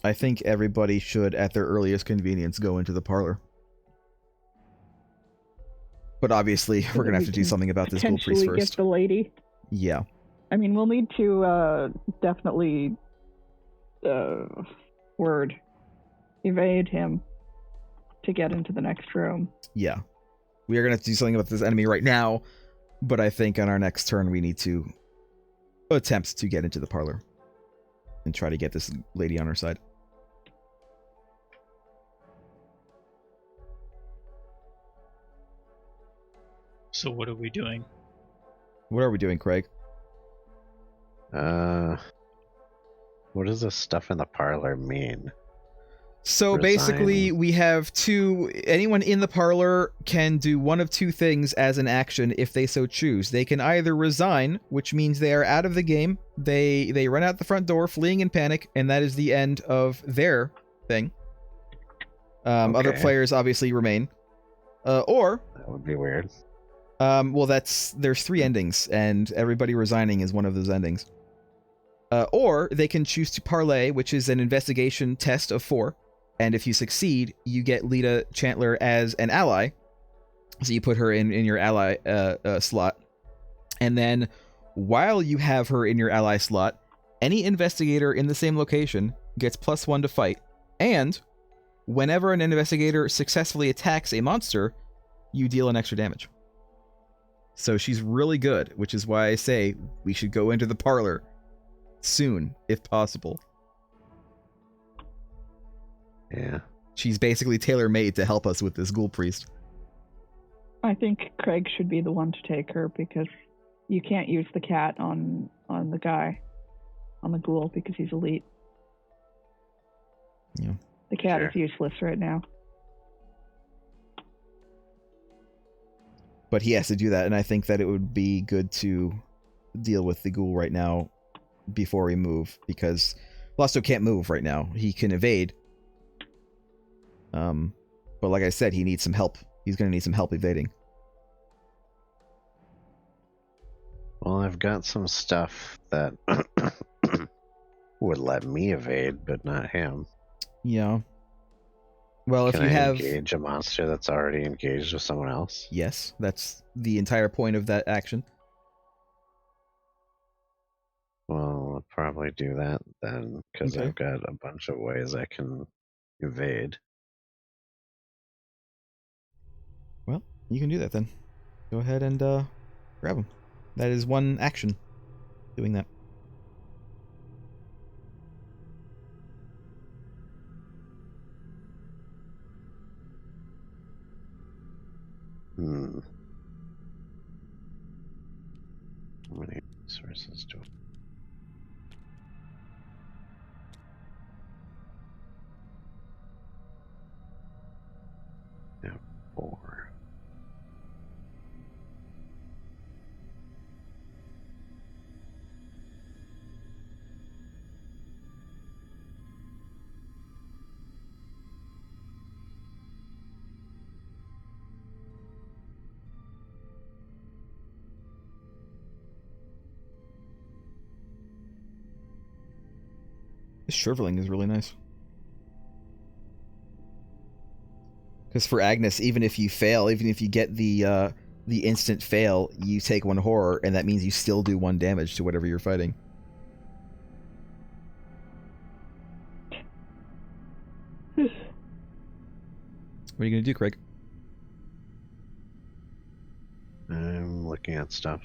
I think everybody should, at their earliest convenience, go into the parlor. But obviously, we're going to have to do something about this ghoul priest first. Get the lady. Yeah. I mean, we'll need to definitely evade him to get into the next room. Yeah. We are going to have to do something about this enemy right now, but I think on our next turn we need to attempt to get into the parlor and try to get this lady on our side. So what are we doing? What are we doing, Craig? What does this stuff in the parlor mean? So Resign. basically, we have anyone in the parlor can do one of two things as an action if they so choose. They can either resign, which means they are out of the game. They run out the front door, fleeing in panic, and that is the end of their thing. Other players obviously remain. Or... That would be weird. Well, there's 3 endings, and everybody resigning is one of those endings. Or they can choose to parlay, which is an investigation test of 4. And if you succeed, you get Lita Chantler as an ally. So you put her in your ally slot. And then while you have her in your ally slot, any investigator in the same location gets +1 to fight. And whenever an investigator successfully attacks a monster, you deal an extra damage. So she's really good, which is why I say we should go into the parlor soon, if possible. Yeah. She's basically tailor-made to help us with this ghoul priest. I think Craig should be the one to take her because you can't use the cat on the guy, on the ghoul, because he's elite. Yeah. The cat is useless right now. But he has to do that, and I think that it would be good to deal with the ghoul right now before we move, because Blasto can't move right now. He can evade. But like I said, he needs some help. He's going to need some help evading. Well, I've got some stuff that would let me evade, but not him. Yeah. Well, Can if you I have... engage a monster that's already engaged with someone else? Yes, that's the entire point of that action. Well, I'll probably do that then, because Okay. I've got a bunch of ways I can evade. Well, you can do that then. Go ahead and grab him. That is one action, doing that. How many resources do I... Yeah, 4. This shriveling is really nice. Because for Agnes, even if you fail, even if you get the instant fail, you take 1 horror, and that means you still do 1 damage to whatever you're fighting. What are you going to do, Craig? I'm looking at stuff.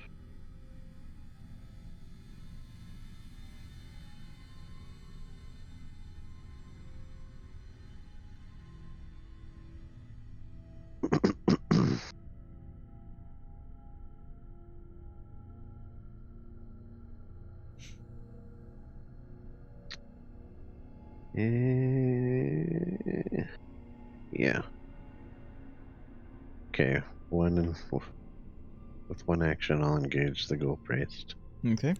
Yeah. Okay, with 1 action, I'll engage the ghoul priest. Okay.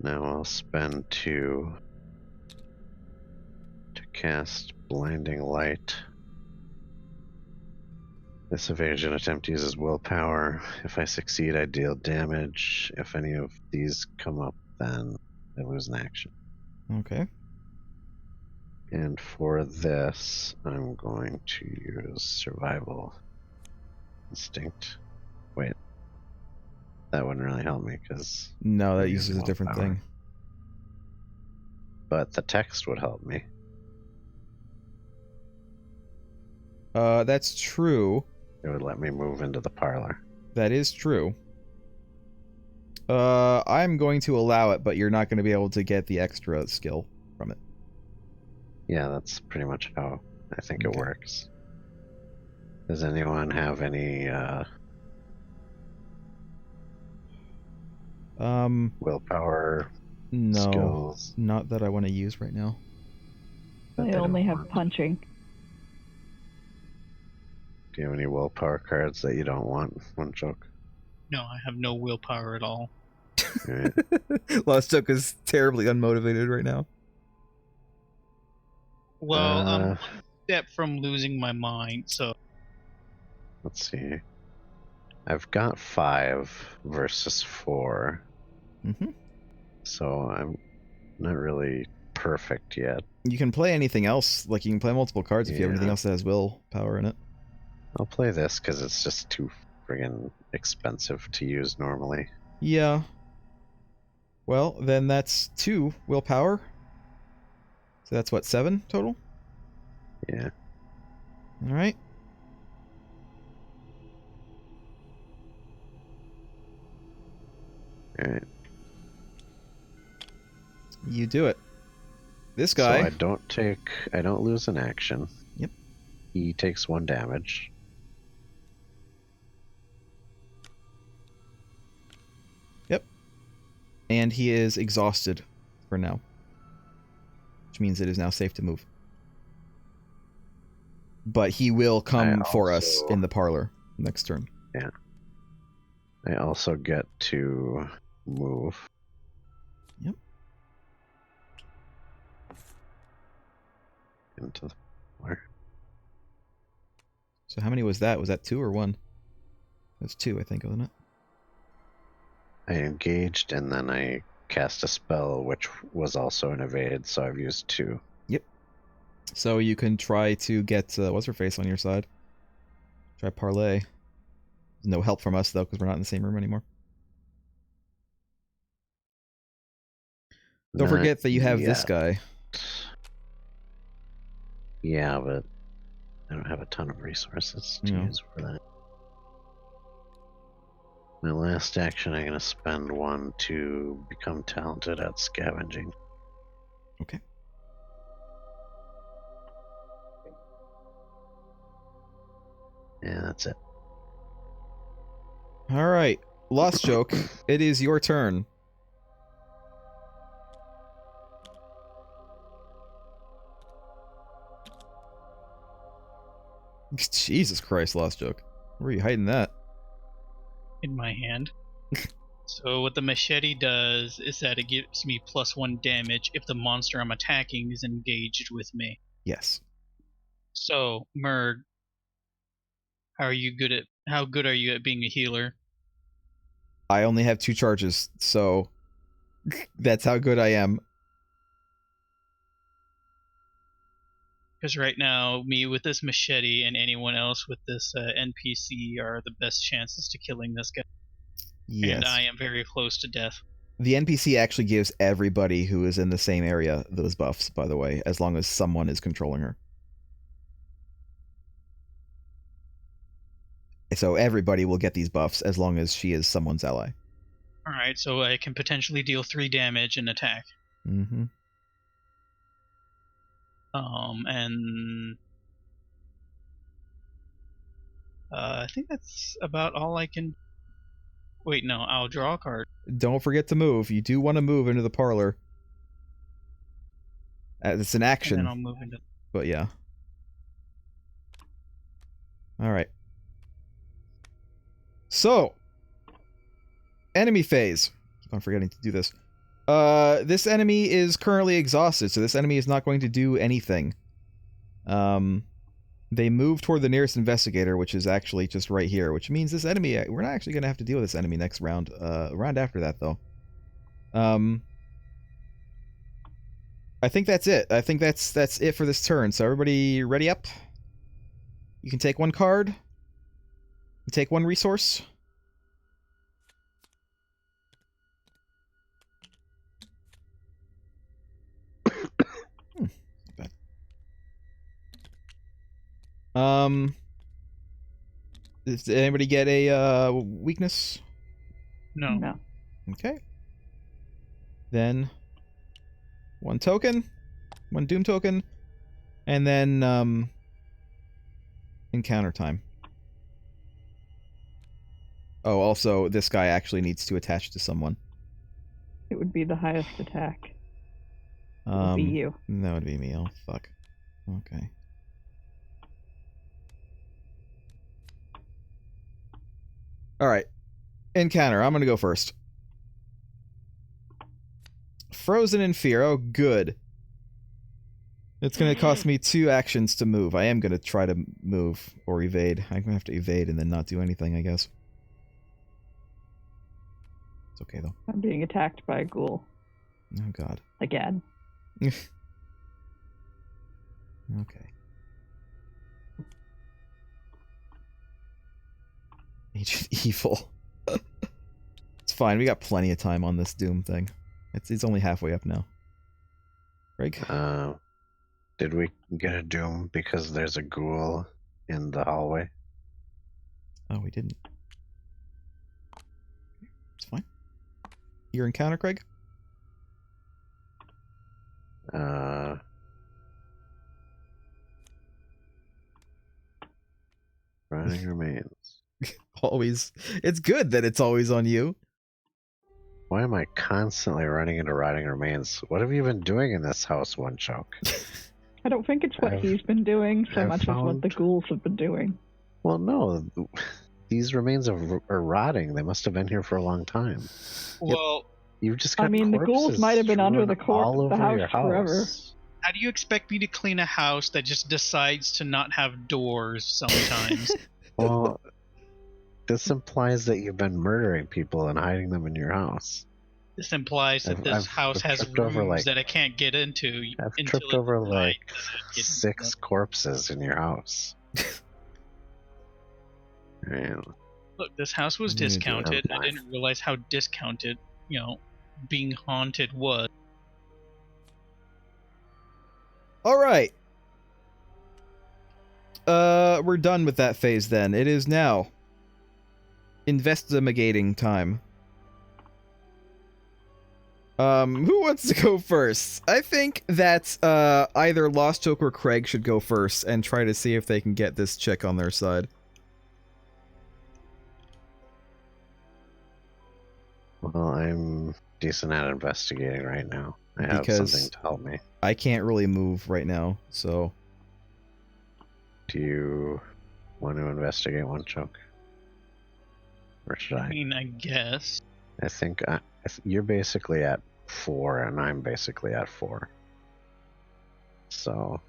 Now I'll spend 2 to cast Blinding Light. This evasion attempt uses willpower. If I succeed, I deal damage. If any of these come up, then I lose an action. Okay. And for this, I'm going to use Survival Instinct. Wait. That wouldn't really help me because... No, that we're uses using a different willpower. thing. But the text would help me. That's true. It would let me move into the parlor. That is true. I'm going to allow it, but you're not going to be able to get the extra skill from it. Yeah, that's pretty much how I think it Okay. works. Does anyone have any willpower No, skills? not that I want to use right now. that I they only don't have want? punching. Do you have any willpower cards that you don't want? One joke. No, I have no willpower at all. Alright. Lost Joke is terribly unmotivated right now. Well, I'm Uh, one step from losing my mind, so Let's see. I've got 5 versus 4, Mm-hmm. so I'm not really perfect yet. You can play anything else. Like, you can play multiple cards if you have anything Yeah. else that has willpower in it. I'll play this because it's just too friggin' expensive to use normally. Yeah. Well, then that's 2 willpower. So that's what, 7 total? Yeah. Alright. Alright. You do it. This So guy... I don't lose an action. Yep. He takes 1 damage. And he is exhausted for now. Which means it is now safe to move. But he will come for us in the parlor next turn. Yeah. I also get to move. Yep. Into the parlor. So how many was that? Was that 2 or 1? That's 2, I think, wasn't it? I engaged and then I cast a spell which was also an evade, so I've used 2. So you can try to get, what's her face on your side? Try parlay. No help from us, though, because we're not in the same room anymore. Don't Not forget that you have this yet. guy. Yeah, but I don't have a ton of resources to Yeah. use for that. My last action, I'm going to spend 1 to become talented at scavenging. Okay. Yeah, that's it. Alright. Lost Joke. It is your turn. Jesus Christ, Lost Joke. Where are you hiding that? in my hand. So what the machete does is that it gives me +1 damage if the monster I'm attacking is engaged with me. Yes. So, Merg, how good are you at being a healer? I only have 2 charges, so that's how good I am. Because right now, me with this machete and anyone else with this NPC are the best chances to killing this guy. Yes. And I am very close to death. The NPC actually gives everybody who is in the same area those buffs, by the way, as long as someone is controlling her. So everybody will get these buffs as long as she is someone's ally. Alright, so I can potentially deal 3 damage and attack. Mm-hmm. And I think that's about all I can. Wait, no, I'll draw a card. Don't forget to move. You do want to move into the parlor. It's an And action, then I'll move into. but yeah. Alright. So, enemy phase. Keep on forgetting to do this. This enemy is currently exhausted, so this enemy is not going to do anything. They move toward the nearest investigator, which is actually just right here, which means this enemy, we're not actually going to have to deal with this enemy next round. Round after that, though. I think that's it. I think that's it for this turn. So everybody ready up? You can take one card. You take one resource. Bad. Did anybody get a weakness? No. No. Okay. Then one token, one doom token, and then encounter time. Oh, also this guy actually needs to attach to someone. It would be the highest attack. It would be you. That would be me. Oh fuck. Okay. All right. Encounter. I'm gonna go first. Frozen in fear. Oh, good. It's gonna cost me 2 actions to move. I am gonna try to move or evade. I'm gonna have to evade and then not do anything, I guess. It's okay though. I'm being attacked by a ghoul. Oh god. Again. Okay. Agent Evil. It's fine. We got plenty of time on this Doom thing. It's only halfway up now. Greg? Did we get a Doom because there's a ghoul in the hallway? Oh, we didn't. It's fine. Your encounter, Craig? Running remains. Always. It's good that it's always on you. Why am I constantly running into rotting remains? What have you been doing in this house, One Choke? I don't think it's what he's been doing so I've much as what the ghouls have been doing. Well, no. These remains are rotting. They must have been here for a long time. Well, You've just got I mean, the ghouls corpses might have been under the strewn all over house your forever. house. how do you expect me to clean a house that just decides to not have doors sometimes? Well, this implies that you've been murdering people and hiding them in your house. This implies that this house has tripped over, rooms like- that I can't get into. I've until tripped over it's like night, doesn't get 6 into corpses in your house. Man, Look, this house was I'm gonna do it. discounted. I'm I didn't realize how discounted, being haunted was. All right. We're done with that phase then. It is now investigating time. Who wants to go first? I think that either Lost Choke or Craig should go first and try to see if they can get this chick on their side. well, I'm decent at investigating right now. I have Because- something to help me. I can't really move right now, so Do you want to investigate One Choke? Or should I I? mean, I guess. I think you're basically at 4, and I'm basically at 4. So,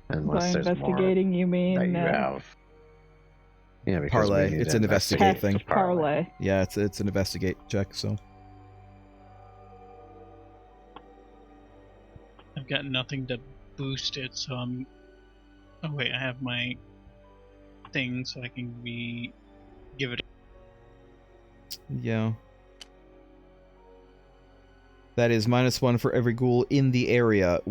By unless there's more investigating, you mean that you have. Yeah, because Parlay. we need It's to an investigate test thing. parlay. yeah, it's an investigate check, so I've got nothing to boost it, so I'm. Oh wait, I have my thing, so I can give it. yeah. That is -1 for every ghoul in the area,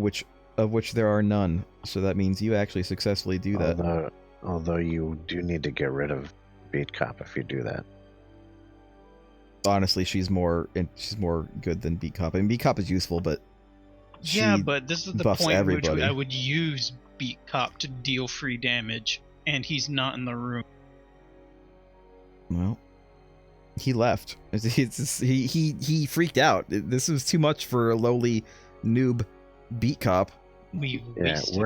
of which there are none. So that means you actually successfully do that. Although you do need to get rid of Beat Cop if you do that. Honestly, she's more good than Beat Cop. I mean, Beat Cop is useful, but Yeah, she but this is the buffs point at which everybody. I would use Beat Cop to deal free damage, and he's not in the room. Well, he left. He freaked out. This was too much for a lowly noob Beat Cop. We Yeah, wasted.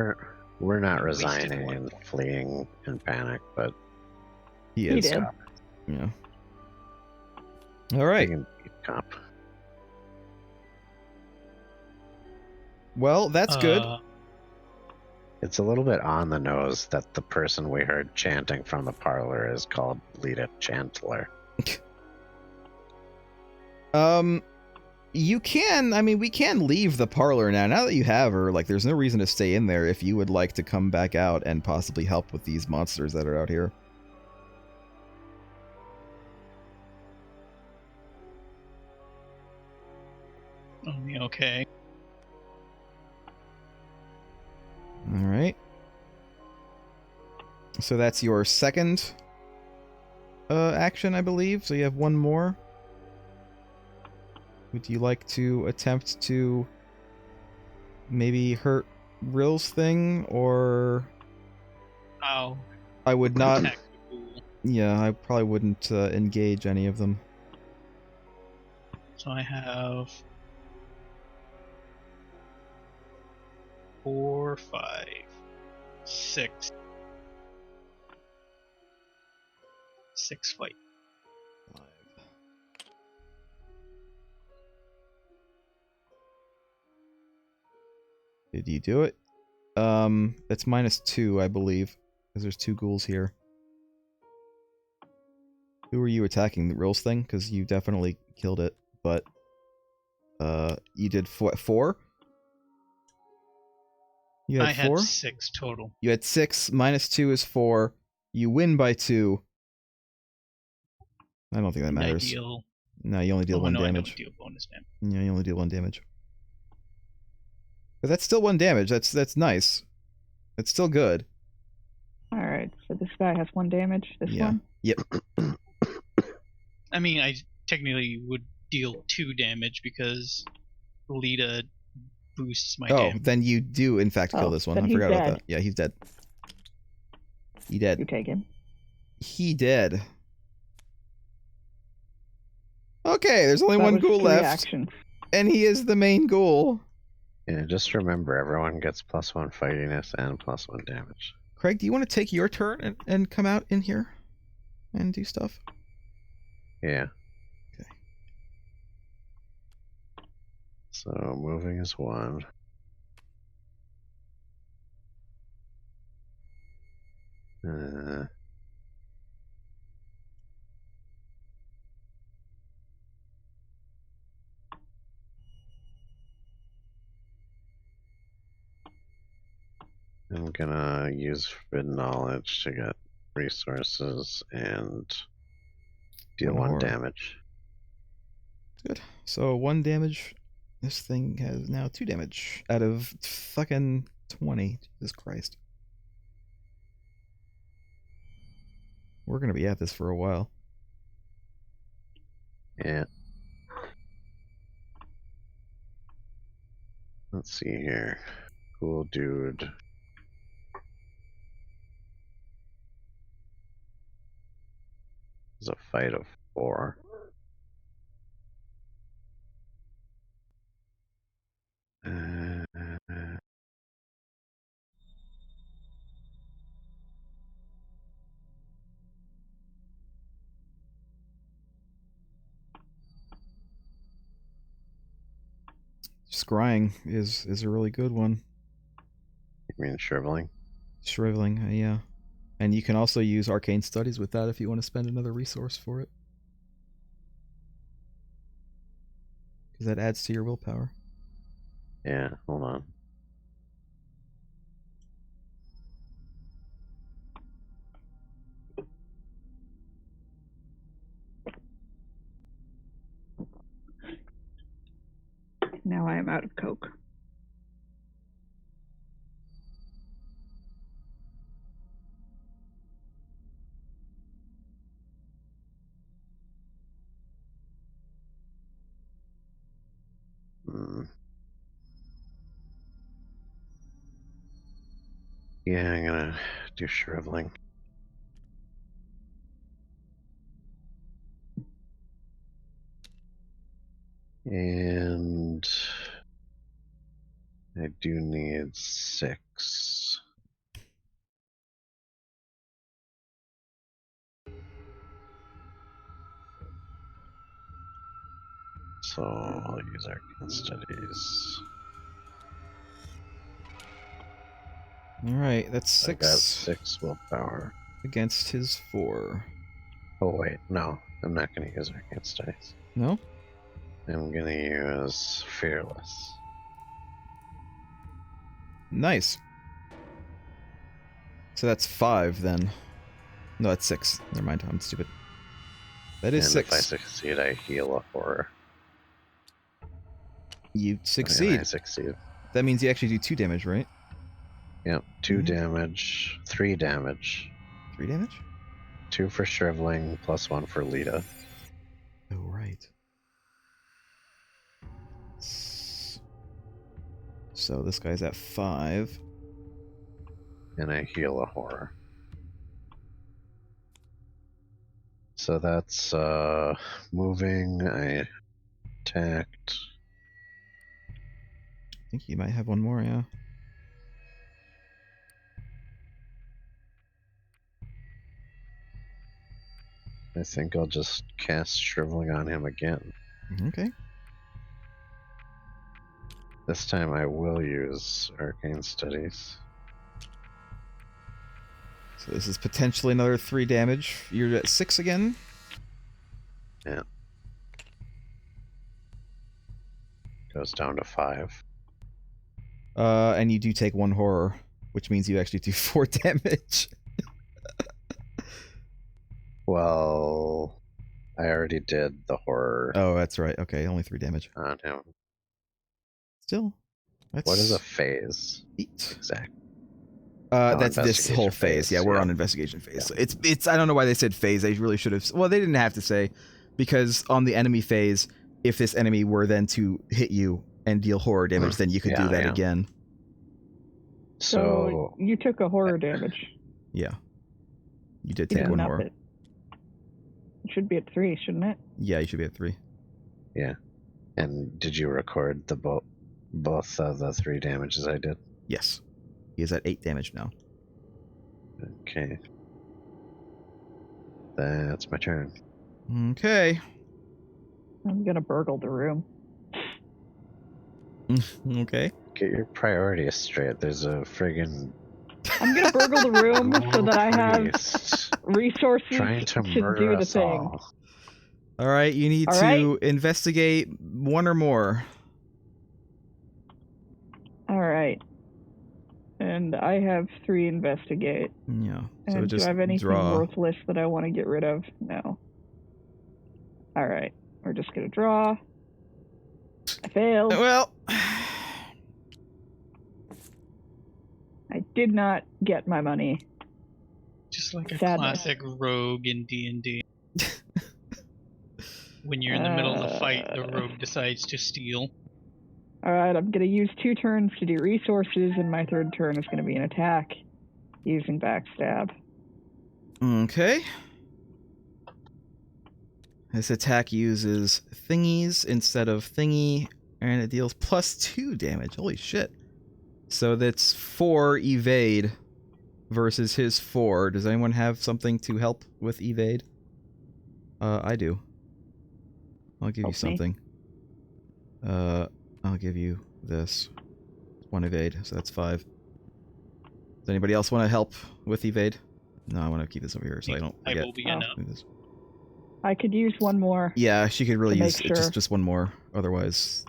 we're not we wasted resigning one. and fleeing in panic, but He He is. did. Yeah. All right. taking Beat Cop. Well, that's good. It's a little bit on the nose that the person we heard chanting from the parlor is called Lita Chantler. You can, I mean, we can leave the parlor now. Now that you have her, like, there's no reason to stay in there if you would like to come back out and possibly help with these monsters that are out here. Okay. Alright. So that's your second action, I believe. So you have one more. Would you like to attempt to maybe hurt Rill's thing, or... I'll I would not... attack the ghoul. Yeah, I probably wouldn't engage any of them. So I have 4, 5, 6. 6 fight. Did you do it? That's -2, I believe, because there's 2 ghouls here. Who are you attacking? The Rill's thing? Because you definitely killed it, but you did 4? You had I had 4? 6 total. You had 6, -2 is 4. You win by 2. I don't think that And I matters. deal... No, you only deal Oh, 1 no, I damage. don't deal bonus damage. Yeah, you only deal 1 damage. But that's still 1 damage. That's nice. That's still good. Alright, so this guy has 1 damage. This Yeah. one? Yep. I mean, I technically would deal 2 damage because Lita boosts my Oh, damage. then you do in fact kill Oh, this one. then I he's forgot about dead. that. Yeah, he's dead. He You dead. take him. He dead. Okay, there's only That one was ghoul 3 left, actions. and he is the main ghoul. Yeah, just remember, everyone gets +1 fightiness and +1 damage. Craig, do you want to take your turn and come out in here and do stuff? Yeah. Okay. So moving is 1. I'm gonna use forbidden knowledge to get resources and deal 1 horror. damage. Good. So 1 damage. This thing has now 2 damage out of fucking 20. Jesus Christ. We're gonna be at this for a while. Yeah. Let's see here. Cool dude. It's a fight of 4. Scrying is a really good one. You mean shriveling? Shriveling, yeah. And you can also use arcane studies with that if you want to spend another resource for it. Because that adds to your willpower. Yeah, hold on. Now I am out of Coke. Yeah, I'm gonna do shriveling. And I do need 6. So I'll use arcane studies. Alright, that's I got 6 6 willpower. against his 4. Oh wait, no, I'm not gonna use arcane studies. No? I'm gonna use Fearless. Nice. So that's 5 then. No, that's 6. Never mind, I'm stupid. That is And 6. if I succeed, I heal a horror. You And succeed. I succeed. That means you actually do 2 damage, right? Yep, 2 Mhm. damage, 3 damage. 3 damage? 2 for shriveling, plus 1 for Lita. Oh, right. So this guy's at 5. And I heal a horror. So that's moving. I attacked. I think he might have one more, yeah. I think I'll just cast Shriveling on him again. Okay. This time I will use Arcane Studies. So this is potentially another 3 damage. You're at 6 again? Yeah. Goes down to 5. And you do take 1 horror, which means you actually do 4 damage. Well, I already did the horror Oh, that's right. Okay, only 3 damage. on him. Still, that's What is a phase? 8. Exact. That's this investigation whole phase. phase, Yeah, we're yeah. on investigation phase. Yeah. So it's. I don't know why they said phase. They really should have. Well, they didn't have to say, because on the enemy phase, if this enemy were then to hit you and deal horror damage, then you could do Yeah, that yeah. again. So you took a horror damage. Yeah, you did You take didn't 1 up horror. it. It should be at 3, shouldn't it? Yeah, you should be at 3. and did you record the both of the 3 damages I did? Yes, he is at 8 damage now. Okay. That's my turn. Okay. I'm gonna burgle the room. Okay. Get your priorities straight. There's a friggin' I'm gonna burgle the room so that I have priest resources trying to to murder do the us thing. all. All right, you need All to investigate 1 or more. All right. And I have 3 investigate. Yeah. So And do just I have anything draw. worthless that I want to get rid of? No. All right. We're just gonna draw. I failed. Well, I did not get my money. Just like a Sadness. classic rogue in D&D. When you're in the middle of the fight, the rogue decides to steal. All right. I'm gonna use 2 turns to do resources, and my 3rd turn is gonna be an attack using backstab. okay. This attack uses thingies instead of thingy, and it deals +2 damage. Holy shit. So that's 4 evade versus his 4. Does anyone have something to help with evade? I do. I'll give you Help me. something. I'll give you this. 1 evade, so that's 5. Does anybody else want to help with evade? No, I want to keep this over here so I don't I forget. will be Oh. enough. Do this. I could use 1 more. Yeah, she could really To use make sure. just 1 more. Otherwise,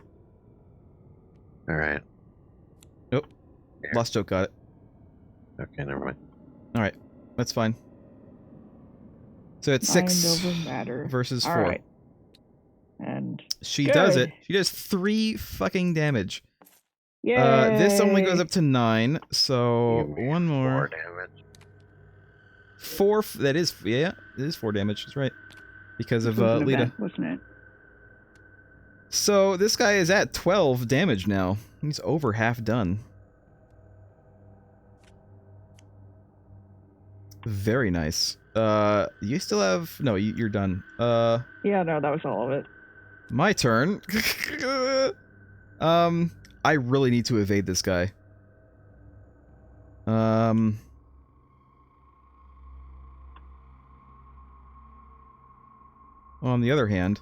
Alright. Lost Joke got it. Okay, never mind. All right, that's fine. So it's Mind 6 over matter. versus 4. All right. And She does Good. it. She does 3 fucking damage. yay! This only goes up to 9, so You made 1 more. 4 damage. 4. That is, yeah, it is 4 damage. That's right, because This of was an Lita. event, wasn't it? So this guy is at 12 damage now. He's over half done. Very nice. You still have... No, you're done. Yeah, no, that was all of it. My turn. I really need to evade this guy. On the other hand,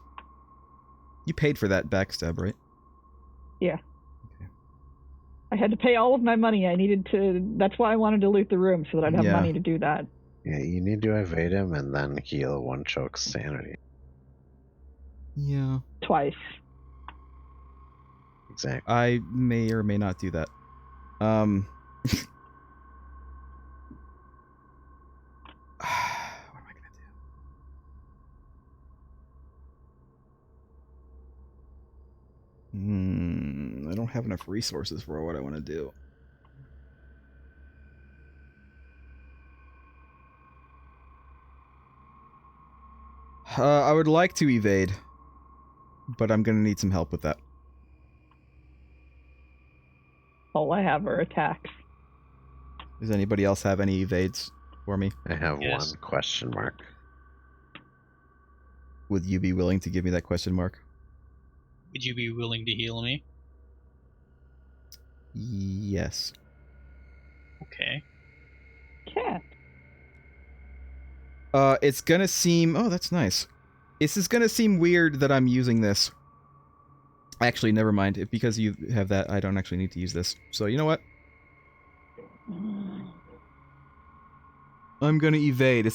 you paid for that backstab, right? I had to pay all of my money. I needed to. That's why I wanted to loot the room so that I'd have Yeah. money to do that. Yeah, you need to evade him and then heal 1 choke sanity. Yeah. Twice. Exactly. I may or may not do that. What am I gonna do? I don't have enough resources for what I want to do. I would like to evade, but I'm gonna need some help with that. All I have are attacks. Does anybody else have any evades for me? I have Yes. one question mark. Would you be willing to give me that question mark? Would you be willing to heal me? Yes. Okay. Cat. It's gonna seem... Oh, that's nice. This is gonna seem weird that I'm using this. Actually, never mind. Because you have that, I don't actually need to use this. So, you know what? I'm gonna evade.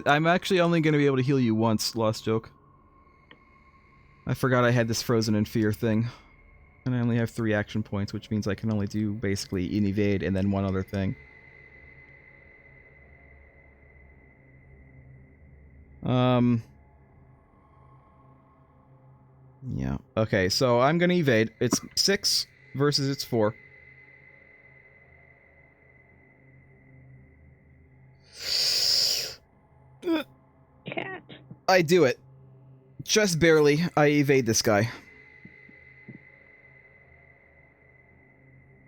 I'm actually only gonna be able to heal you once, Lost Joke. I forgot I had this Frozen in Fear thing. And I only have 3 action points, which means I can only do, basically, an evade and then one other thing. Yeah. Okay, so I'm gonna evade. It's 6 versus it's 4. Cat. I do it. Just barely. I evade this guy.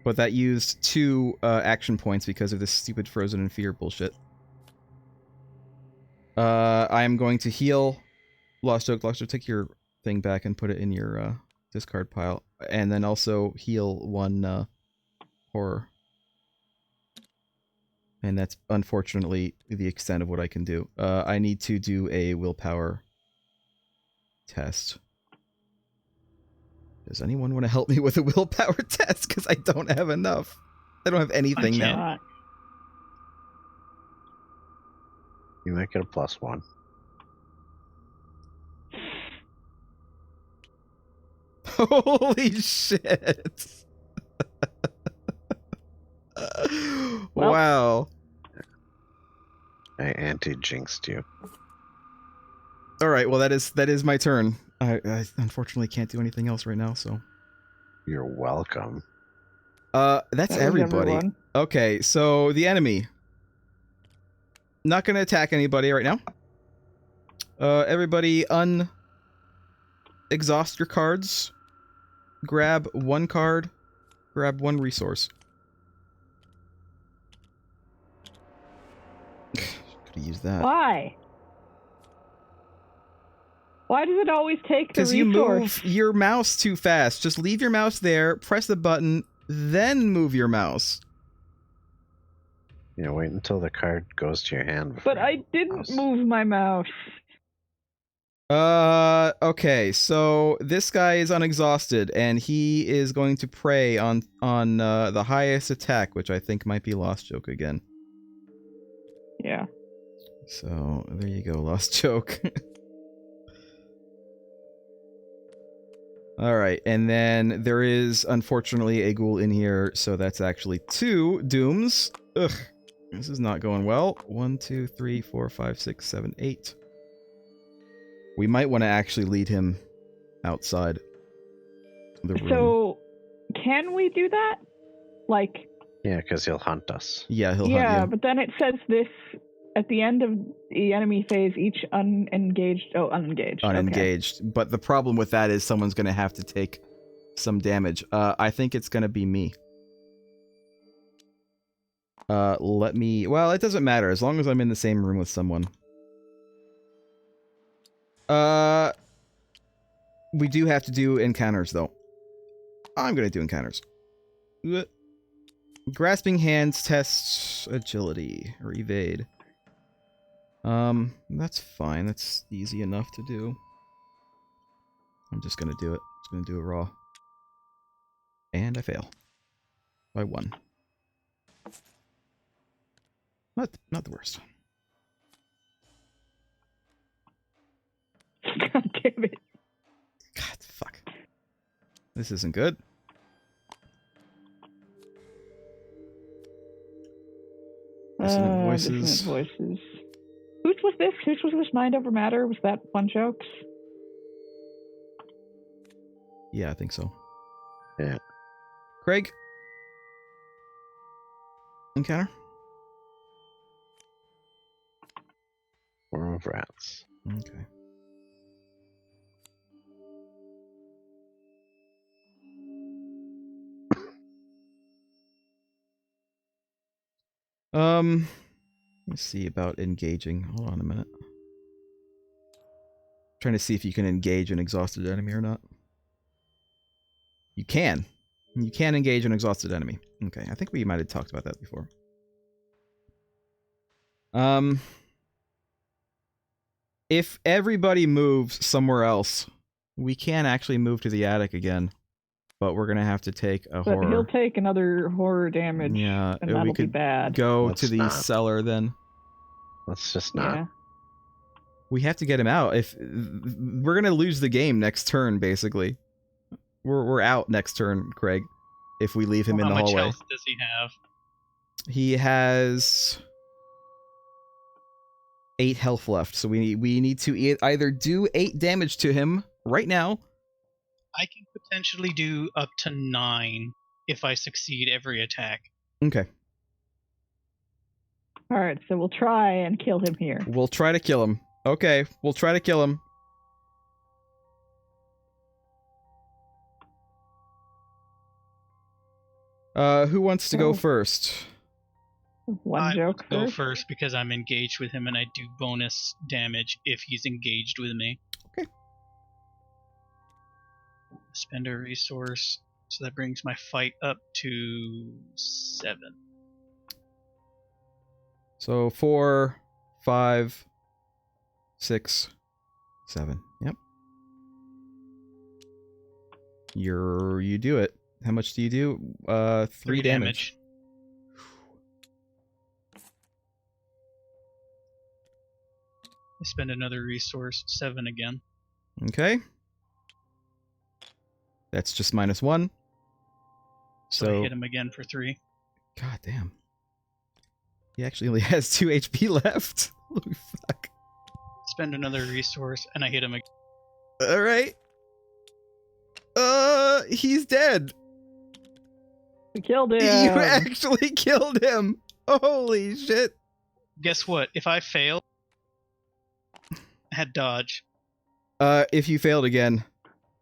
But that used 2 action points because of this stupid Frozen in Fear bullshit. I am going to heal Lost Joke. Lost Joke, take your thing back and put it in your discard pile. And then also heal 1 horror. And that's unfortunately the extent of what I can do. I need to do a willpower test. Does anyone want to help me with a willpower test? Because I don't have enough. I don't have anything now. Not. You might get a +1. Holy shit. Well. Wow. I anti-jinxed you. Alright, well that is my turn. I unfortunately can't do anything else right now, so... You're welcome. That's That was everybody. everyone. Okay, so the enemy. Not gonna attack anybody right now. Everybody exhaust your cards. Grab 1 card. Grab 1 resource. Could've used that. Why? Why does it always take the Because resource? you move your mouse too fast. Just leave your mouse there, press the button, then move your mouse. You know, wait until the card goes to your hand. Before But I you didn't mouse. move my mouse. Okay, so this guy is unexhausted, and he is going to prey on the highest attack, which I think might be Lost Joke again. Yeah. So, there you go, Lost Joke. Alright, and then there is, unfortunately, a ghoul in here, so that's actually 2 dooms. Ugh, this is not going well. 1, 2, 3, 4, 5, 6, 7, 8. We might want to actually lead him outside the room. So, can we do that? Like, Yeah, because he'll hunt us. Yeah, he'll yeah, hunt you. but then it says this at the end of the enemy phase, each unengaged. Okay. Unengaged. But the problem with that is someone's going to have to take some damage. I think it's going to be me. Let me... Well, it doesn't matter, as long as I'm in the same room with someone. We do have to do encounters, though. I'm going to do encounters. Grasping hands tests agility, or evade. That's fine. That's easy enough to do. I'm just gonna do it. Just gonna do it raw. And I fail. By 1. Not the worst. God damn it. God, fuck. This isn't good. voices. Dissonant voices. Whose was this? Whose was this? Mind over matter? Was that One Joke's? Yeah, I think so. Yeah. Craig? Encounter? War of Rats. Okay. Let's see about engaging. Hold on a minute. Trying to see if you can engage an exhausted enemy or not. You can. You can engage an exhausted enemy. Okay, I think we might have talked about that before. If everybody moves somewhere else, we can actually move to the attic again. But we're gonna have to take a But horror. he'll take another horror damage. Yeah, and we that'll be could bad. go Let's to the not. cellar then. Let's just not. Yeah. We have to get him out. If we're gonna lose the game next turn, basically, we're out next turn, Craig. If we leave him in the How much hallway, health does he have? he has 8 health left. So we need to either do 8 damage to him right now. I can potentially do up to 9 if I succeed every attack. Okay, All right, so we'll try and kill him here. we'll try to kill him. Okay, we'll try to kill him. Who wants to go Oh. first? One I joke will go first. first because I'm engaged with him and I do bonus damage if he's engaged with me. Okay. Spend a resource. So that brings my fight up to 7. So 4, 5, 6, 7. Yep. You do it. How much do you do? 3 damage. I spend another resource, 7 again. Okay. That's just -1. So I hit him again for 3. God damn. He actually only has 2 HP left. Holy fuck. Spend another resource and I hit him again. Alright. He's dead. We killed him. You actually killed him. Holy shit. Guess what? If I fail, I had dodge. If you failed again,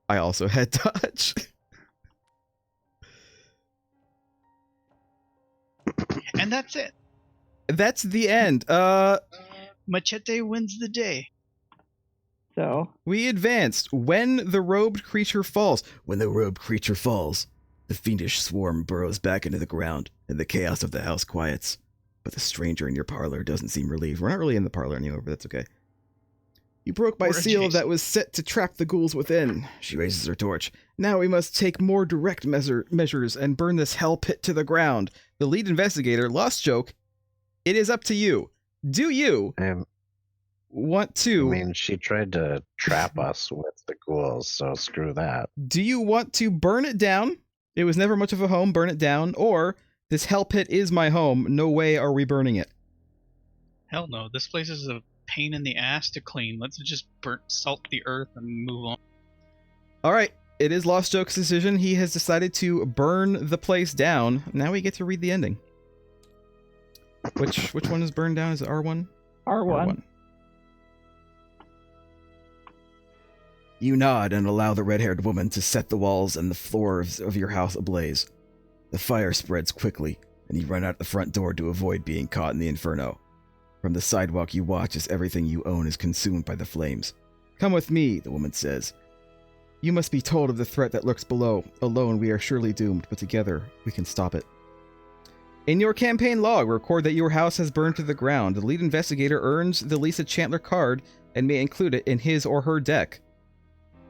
I also had dodge. And that's it. That's the end. Machete wins the day. So We advanced. When the robed creature falls. When the robed creature falls, the fiendish swarm burrows back into the ground, and the chaos of the house quiets. But the stranger in your parlor doesn't seem relieved. We're not really in the parlor anymore, but that's okay. You broke my We're seal adjacent. that was set to trap the ghouls within. She raises her torch. Now we must take more direct measures and burn this hell pit to the ground. The lead investigator, Lost Joke, it is up to you. Do you want to... I mean, she tried to trap us with the ghouls, so screw that. Do you want to burn it down? It was never much of a home, burn it down. Or, this hell pit is my home, no way are we burning it. Hell no. This place is a pain in the ass to clean. Let's just salt the earth and move on. Alright, it is Lost Joke's decision. He has decided to burn the place down. Now we get to read the ending. Which one is burned down? Is it R1? R1. You nod and allow the red-haired woman to set the walls and the floors of your house ablaze. The fire spreads quickly, and you run out the front door to avoid being caught in the inferno. From the sidewalk you watch as everything you own is consumed by the flames. Come with me, the woman says. You must be told of the threat that lurks below. Alone we are surely doomed, but together we can stop it. In your campaign log, record that your house has burned to the ground. The lead investigator earns the Lisa Chandler card and may include it in his or her deck.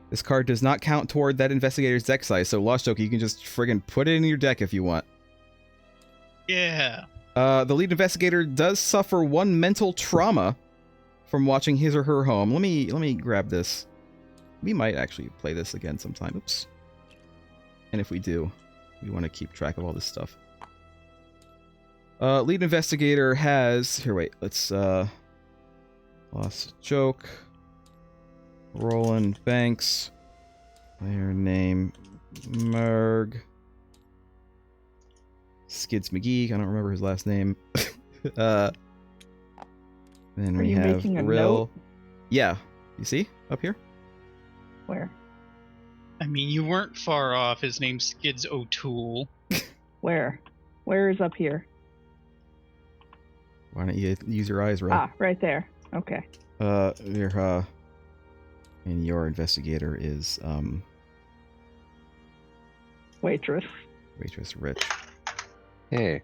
This card does not count toward that investigator's deck size, so Lost Joke, you can just friggin' put it in your deck if you want. Yeah. The lead investigator does suffer 1 mental trauma from watching his or her home. Let me grab this. We might actually play this again sometime. Oops. And if we do, we want to keep track of all this stuff. Lead investigator has... Here, wait. Let's, Lost Joke. Roland Banks. Player name... Merg. Skids McGee. I don't remember his last name. Then Are we you have making a Rill. note? Yeah. You see? Up here? Where? I mean, you weren't far off. His name's Skids O'Toole. Where? Where is up here? Why don't you use your eyes, Rill? Ah, right there. Okay. And your investigator is, Waitress. Waitress Rich. Hey,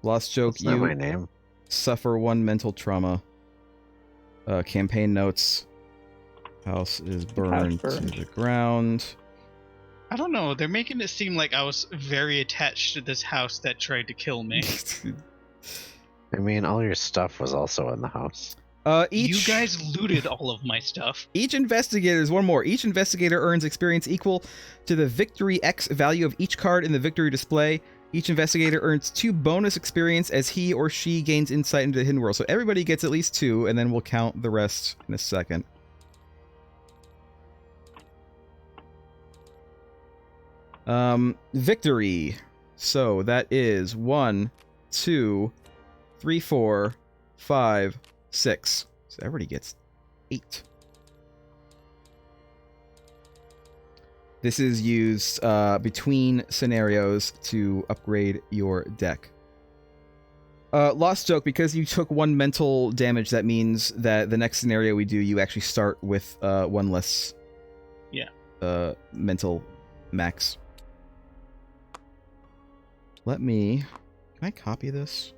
Lost Joke, that's not you my name. suffer 1 mental trauma. Campaign notes. House is burned to burned. the ground. I don't know. They're making it seem like I was very attached to this house that tried to kill me. I mean, all your stuff was also in the house. Each You guys looted all of my stuff. Each investigator, there's one more. Each investigator earns experience equal to the victory X value of each card in the victory display. Each investigator earns 2 bonus experience as he or she gains insight into the hidden world. So everybody gets at least 2, and then we'll count the rest in a second. Victory. So that is 1, 2, 3, 4, 5, 6. So everybody gets 8. This is used between scenarios to upgrade your deck. Lost Joke, because you took 1 mental damage, that means that the next scenario we do, you actually start with 1 less mental max. Can I copy this?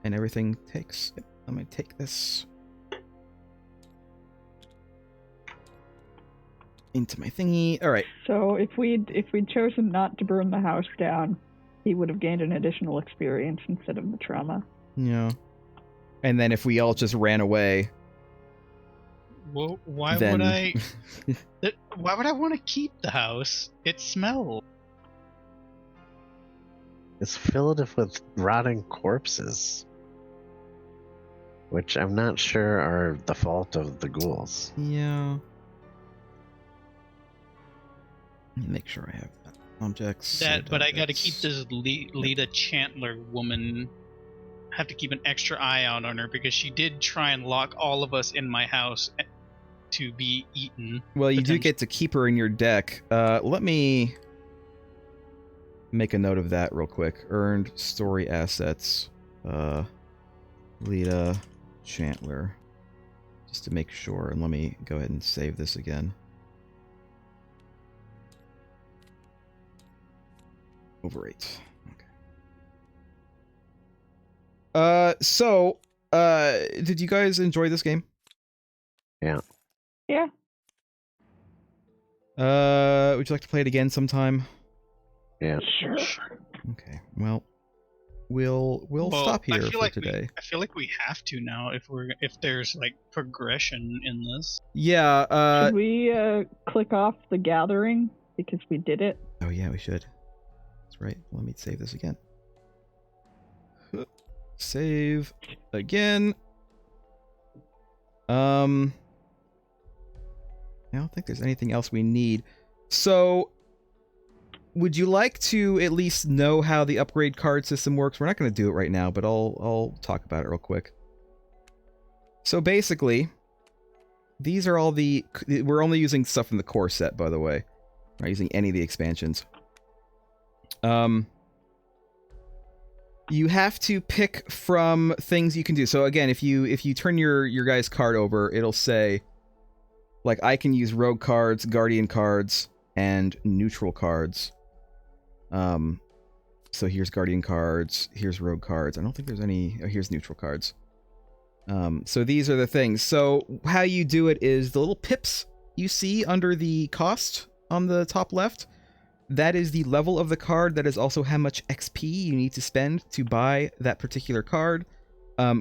And everything takes... Yep, let me take this into my thingy. All right. So if we'd chosen not to burn the house down, he would have gained an additional experience instead of the trauma. Yeah. And then if we all just ran away... Well, why then... would I... Why would I want to keep the house? It smells. It's filled with rotting corpses, which I'm not sure are the fault of the ghouls. Yeah. Let me make sure I have that. Objects. But I gotta keep this Lita Chandler woman. Have to keep an extra eye out on her because she did try and lock all of us in my house to be eaten. Well, you do get to keep her in your deck. Let me make a note of that real quick. Earned story assets. Lita Chandler. Just to make sure. And let me go ahead and save this again. Over 8. Okay. Did you guys enjoy this game? Yeah. Yeah. Would you like to play it again sometime? Yeah. Sure. Okay. Well, we'll stop here for today. I feel like we have to now if there's like progression in this. Yeah. Should we click off the gathering because we did it? Oh yeah, we should. That's right. Let me save this again. Save again. I don't think there's anything else we need. So, would you like to at least know how the upgrade card system works? We're not going to do it right now, but I'll talk about it real quick. So basically, these are all we're only using stuff in the core set, by the way. We're not using any of the expansions. You have to pick from things you can do. So again, if you turn your guy's card over, it'll say, like, I can use rogue cards, guardian cards, and neutral cards. So here's guardian cards, here's rogue cards. I don't think there's any... Oh, here's neutral cards. So these are the things. So how you do it is the little pips you see under the cost on the top left. That is the level of the card. That is also how much XP you need to spend to buy that particular card.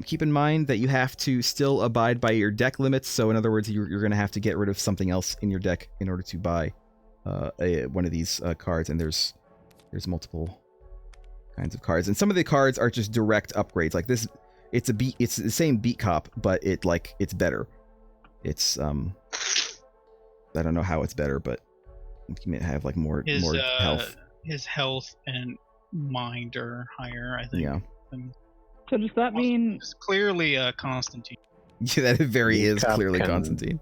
Keep in mind that you have to still abide by your deck limits. So in other words, you're going to have to get rid of something else in your deck in order to buy one of these cards. And there's multiple kinds of cards. And some of the cards are just direct upgrades. Like this, it's the same beat cop, but it's better. It's I don't know how it's better, but you may have like more health. His health and mind are higher, I think. Yeah. So does that mean it's clearly Constantine? Yeah, that very Beat is cop clearly can- Constantine.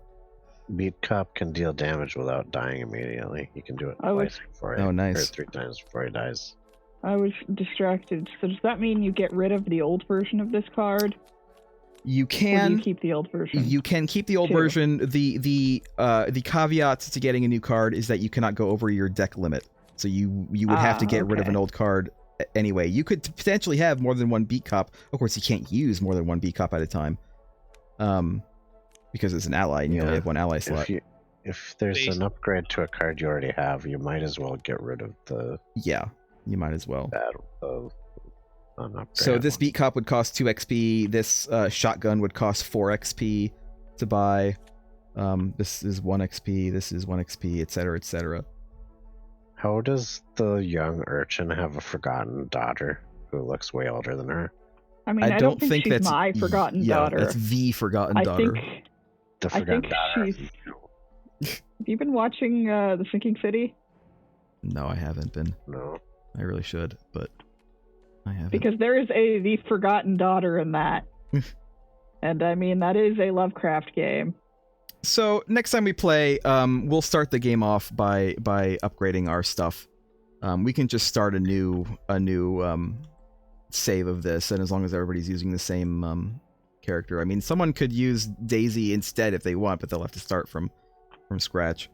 Beat cop can deal damage without dying immediately. You can do it I was- twice before he, Oh, nice. or 3 times before he dies. I was distracted? So does that mean you get rid of the old version of this card? You Or do can you keep the old version? You can keep the old Two. version. The caveat to getting a new card is that you cannot go over your deck limit. So you would have to get rid of okay. an old card anyway. You could potentially have more than one beat cop. Of course, you can't use more than one beat cop at a time. Because it's an ally and you only have one ally slot. If there's an upgrade to a card you already have, you might as well get rid of the Yeah, you might as well. unupgraded So this one. beat cop would cost 2 XP. This shotgun would cost 4 XP to buy. This is 1 XP. This is 1 XP, etc., etc. How does the young urchin have a forgotten daughter who looks way older than her? I mean, I don't think she's that's my forgotten daughter. That's the forgotten I daughter. think. The I forgotten think daughter. she's. Have you been watching The Sinking City? No, I haven't been. No. I really should, but I haven't. Because there is the forgotten daughter in that. And I mean, that is a Lovecraft game. So next time we play, we'll start the game off by upgrading our stuff. We can just start a new save of this, and as long as everybody's using the same character. I mean, someone could use Daisy instead if they want, but they'll have to start from scratch.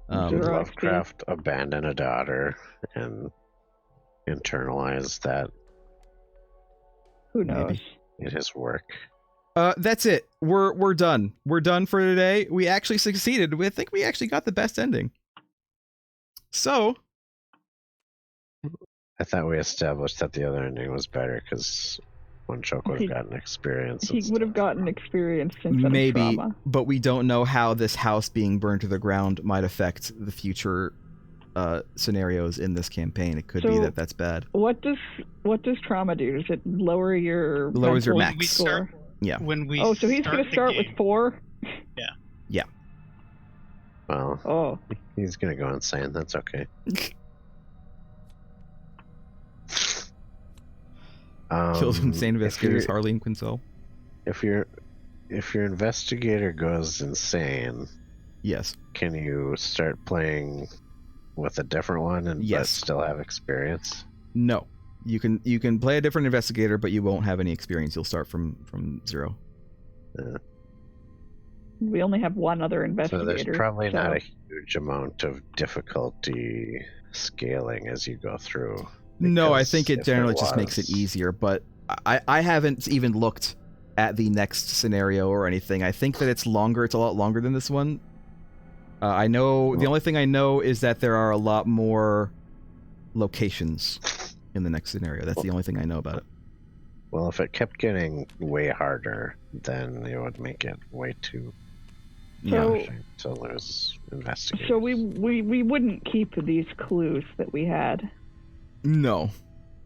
Did Sure. Lovecraft abandon a daughter and internalize that Who knows? Maybe. in his work? That's it. We're done. We're done for today. We actually succeeded. I think we actually got the best ending. So I thought we established that the other ending was better because one choke would have gotten experience. He and would have stuff. gotten experience instead maybe, of trauma. but we don't know how this house being burned to the ground might affect the future scenarios in this campaign. It could be So- that that's bad. What does trauma do? Does it lower your Lowers your mental max. score? Yeah. When we Oh, so he's going to the start with game- 4? Well, Oh, he's gonna go insane. That's okay. Killed insane investigators If, Harley and Quinzel. if your investigator goes insane, Yes. can you start playing with a different one and but Yes. still have experience? No. You can play a different investigator, but you won't have any experience. You'll start from 0. we only have one other So investigator. there's probably so- not a huge amount of difficulty scaling as you go through. No, I because think it if generally just makes it was- easier, but I haven't even looked at the next scenario or anything. I think that it's longer. It's a lot longer than this one. I know the only thing I know is that there are a lot more locations in the next scenario. That's the only thing I know about it. Well, if it kept getting way harder, then it would make it way too So- challenging to lose investigators. So we wouldn't keep these clues that we had. No,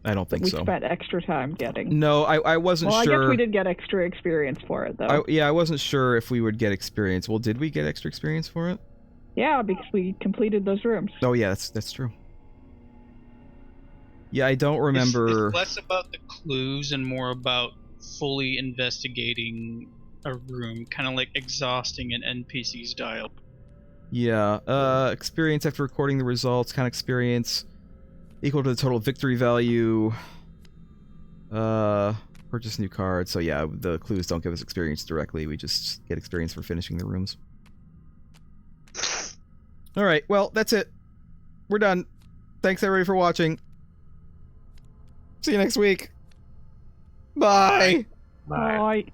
I don't think we so. spent extra time getting. No, I wasn't Well, I sure. guess we did get extra experience for it, though. I wasn't sure if we would get experience. Well, did we get extra experience for it? Yeah, because we completed those rooms. Oh yeah, that's true. Yeah, I don't remember. It's less about the clues and more about fully investigating a room, kind of like exhausting an NPC's dial. Yeah, experience after recording the results, count experience equal to the total victory value. Purchase new card. So yeah, the clues don't give us experience directly. We just get experience for finishing the rooms. All right, well, that's it. We're done. Thanks everybody for watching. See you next week. Bye. Bye. Bye.